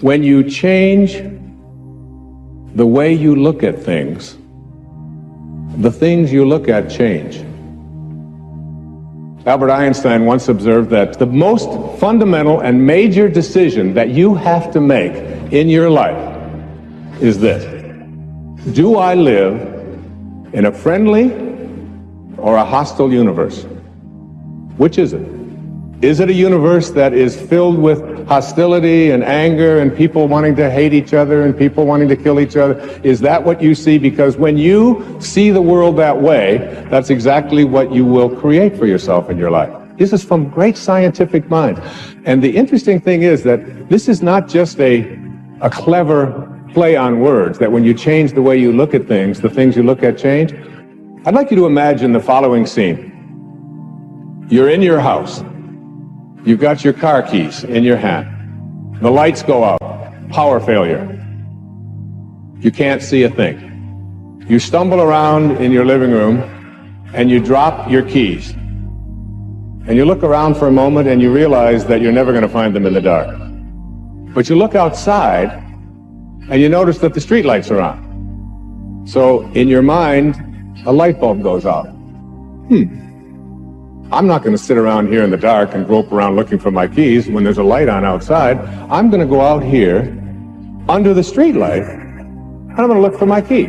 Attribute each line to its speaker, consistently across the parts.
Speaker 1: When you change the way you look at things, the things you look at change. Albert Einstein once observed that the most fundamental and major decision that you have to make in your life is this: do I live in a friendly or a hostile universe? Which is it? Is it a universe that is filled with hostility and anger and people wanting to hate each other and people wanting to kill each other? Is that what you see? Because when you see the world that way, that's exactly what you will create for yourself in your life. This is from great scientific minds. And the interesting thing is that this is not just a clever play on words, that when you change the way you look at things, the things you look at change. I'd like you to imagine the following scene. You're in your house. You've got your car keys in your hand. The lights go out. Power failure. You can't see a thing. You stumble around in your living room and you drop your keys. And you look around for a moment and you realize that you're never going to find them in the dark. But you look outside and you notice that the street lights are on. So in your mind, a light bulb goes out. I'm not going to sit around here in the dark and grope around looking for my keys when there's a light on outside. I'm going to go out here under the street light and I'm going to look for my key.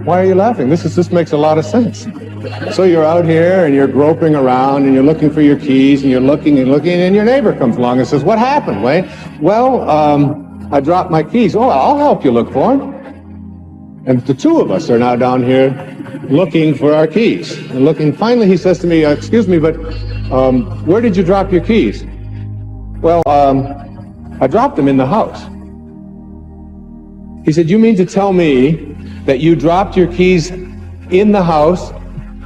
Speaker 1: Why are you laughing? This makes a lot of sense. So you're out here and you're groping around and you're looking for your keys and you're looking and looking, and your neighbor comes along and says, "What happened, Wayne?" "Well, I dropped my keys." "Oh, I'll help you look for them." And the two of us are now down here looking for our keys. And looking, finally he says to me, "Excuse me, but where did you drop your keys?" "Well, I dropped them in the house." He said, "You mean to tell me that you dropped your keys in the house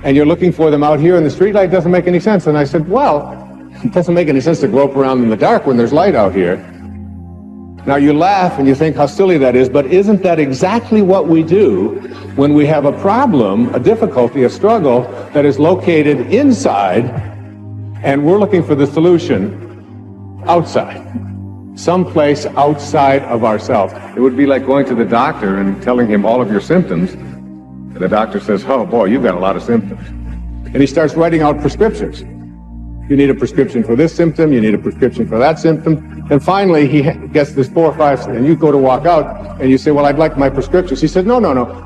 Speaker 1: and you're looking for them out here in the streetlight? Doesn't make any sense." And I said, "Well, it doesn't make any sense to grope around in the dark when there's light out here." Now you laugh and you think how silly that is, but isn't that exactly what we do when we have a problem, a difficulty, a struggle that is located inside, and we're looking for the solution outside, someplace outside of ourselves? It would be like going to the doctor and telling him all of your symptoms, and the doctor says, "Oh boy, you've got a lot of symptoms." And he starts writing out prescriptions. You need a prescription for this symptom, you need a prescription for that symptom. And finally, he gets this 4 or 5, and you go to walk out, and you say, "Well, I'd like my prescriptions." He said, No,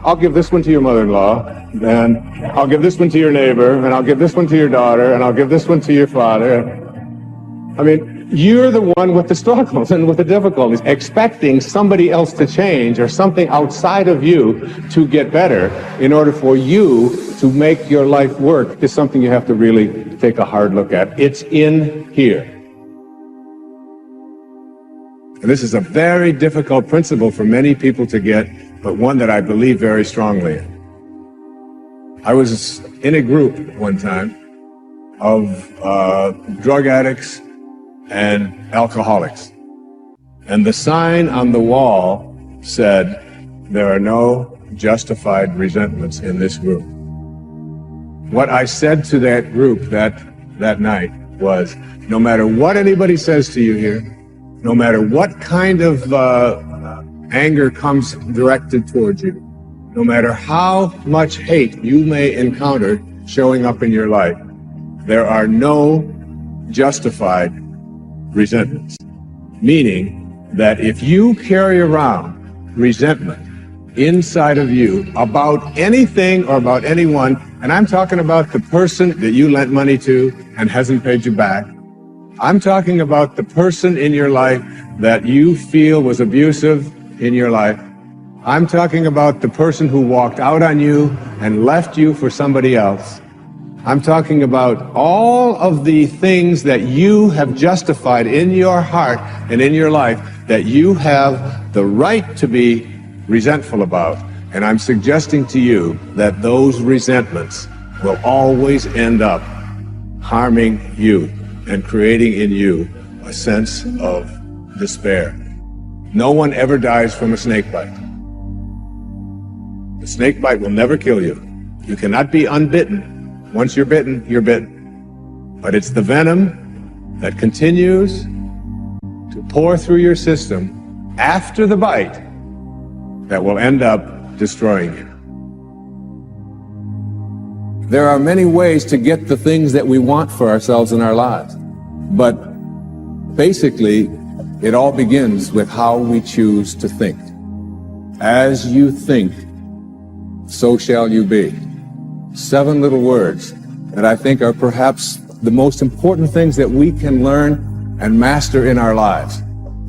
Speaker 1: I'll give this one to your mother-in-law, and I'll give this one to your neighbor, and I'll give this one to your daughter, and I'll give this one to your father. I mean, you're the one with the struggles and with the difficulties. Expecting somebody else to change or something outside of you to get better in order for you to make your life work is something you have to really take a hard look at. It's in here. And this is a very difficult principle for many people to get, but one that I believe very strongly in. I was in a group one time of drug addicts and alcoholics. And the sign on the wall said, "There are no justified resentments in this group." What I said to that group that night was, no matter what anybody says to you here, no matter what kind of anger comes directed towards you, no matter how much hate you may encounter showing up in your life, there are no justified resentments. Meaning that if you carry around resentment inside of you about anything or about anyone, and I'm talking about the person that you lent money to and hasn't paid you back, I'm talking about the person in your life that you feel was abusive in your life, I'm talking about the person who walked out on you and left you for somebody else, I'm talking about all of the things that you have justified in your heart and in your life that you have the right to be resentful about. And I'm suggesting to you that those resentments will always end up harming you and creating in you a sense of despair. No one ever dies from a snake bite. The snake bite will never kill you. You cannot be unbitten. Once you're bitten, you're bitten. But it's the venom that continues to pour through your system after the bite that will end up destroying you. There are many ways to get the things that we want for ourselves in our lives, but basically, it all begins with how we choose to think. As you think, so shall you be. 7 little words that I think are perhaps the most important things that we can learn and master in our lives.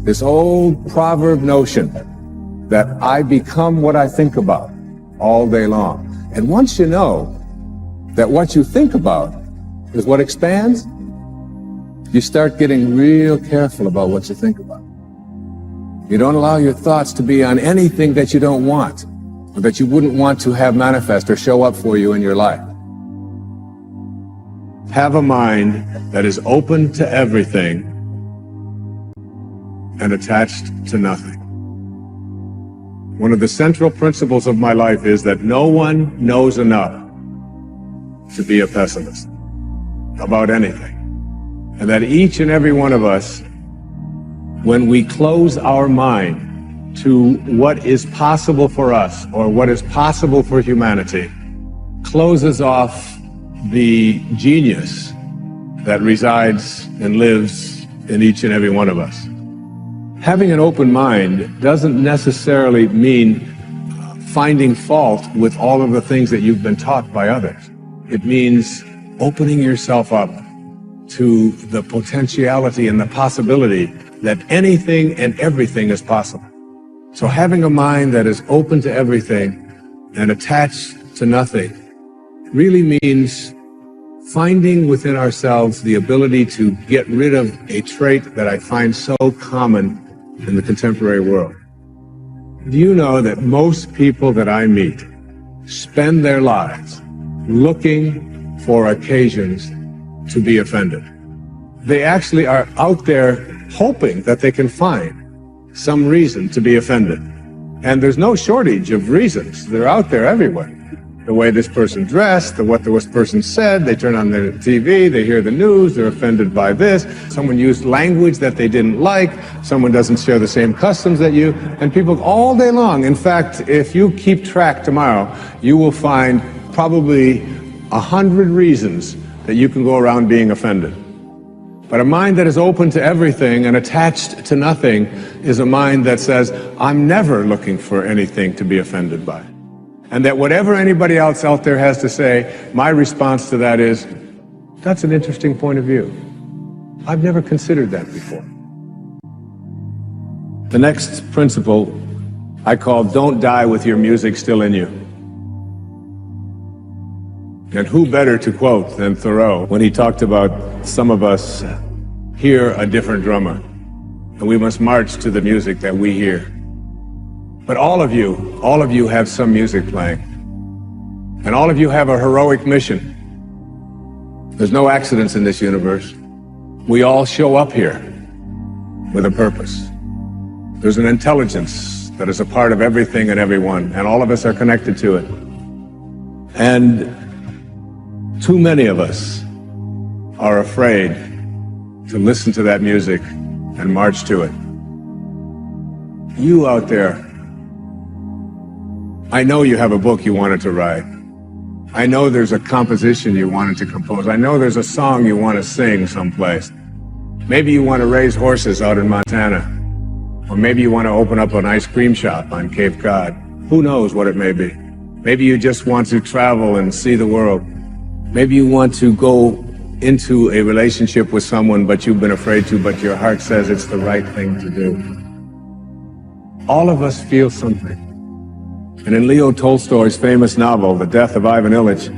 Speaker 1: This old proverb notion that I become what I think about all day long. And once you know that what you think about is what expands, you start getting real careful about what you think about. You don't allow your thoughts to be on anything that you don't want, or that you wouldn't want to have manifest or show up for you in your life. Have a mind that is open to everything and attached to nothing. One of the central principles of my life is that no one knows enough to be a pessimist about anything. And that each and every one of us, when we close our mind to what is possible for us or what is possible for humanity, closes off the genius that resides and lives in each and every one of us. Having an open mind doesn't necessarily mean finding fault with all of the things that you've been taught by others. It means opening yourself up to the potentiality and the possibility that anything and everything is possible. So having a mind that is open to everything and attached to nothing really means finding within ourselves the ability to get rid of a trait that I find so common in the contemporary world. Do you know that most people that I meet spend their lives looking for occasions to be offended? They actually are out there hoping that they can find some reason to be offended. And there's no shortage of reasons. They're out there everywhere. The way this person dressed, what this person said, they turn on the TV, they hear the news, they're offended by this. Someone used language that they didn't like, someone doesn't share the same customs that you, and people all day long. In fact, if you keep track tomorrow, you will find probably 100 reasons that you can go around being offended. But a mind that is open to everything and attached to nothing is a mind that says, I'm never looking for anything to be offended by. And that whatever anybody else out there has to say, my response to that is, that's an interesting point of view. I've never considered that before. The next principle I call don't die with your music still in you. And who better to quote than Thoreau when he talked about some of us hear a different drummer, and we must march to the music that we hear. But all of you have some music playing. And all of you have a heroic mission. There's no accidents in this universe. We all show up here with a purpose. There's an intelligence that is a part of everything and everyone, and all of us are connected to it. And too many of us are afraid to listen to that music and march to it. You out there, I know you have a book you wanted to write. I know there's a composition you wanted to compose. I know there's a song you want to sing someplace. Maybe you want to raise horses out in Montana. Or maybe you want to open up an ice cream shop on Cape Cod. Who knows what it may be. Maybe you just want to travel and see the world. Maybe you want to go into a relationship with someone, but you've been afraid to, but your heart says it's the right thing to do. All of us feel something. And in Leo Tolstoy's famous novel, The Death of Ivan Ilyich,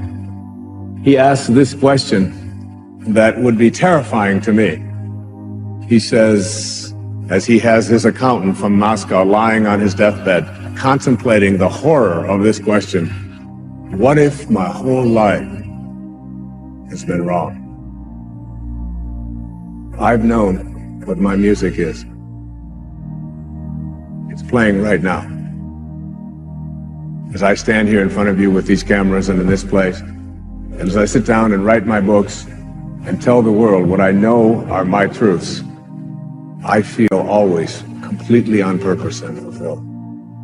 Speaker 1: he asks this question that would be terrifying to me. He says, as he has his accountant from Moscow lying on his deathbed, contemplating the horror of this question, what if my whole life has been wrong? I've known what my music is. It's playing right now. As I stand here in front of you with these cameras and in this place, and as I sit down and write my books and tell the world what I know are my truths, I feel always completely on purpose and fulfilled.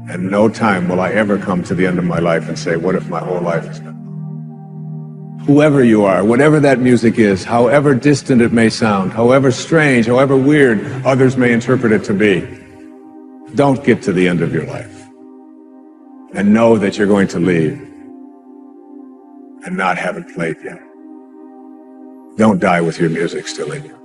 Speaker 1: And no time will I ever come to the end of my life and say, what if my whole life is gone? Whoever you are, whatever that music is, however distant it may sound, however strange, however weird others may interpret it to be, don't get to the end of your life and know that you're going to leave and not have it played yet. Don't die with your music still in you.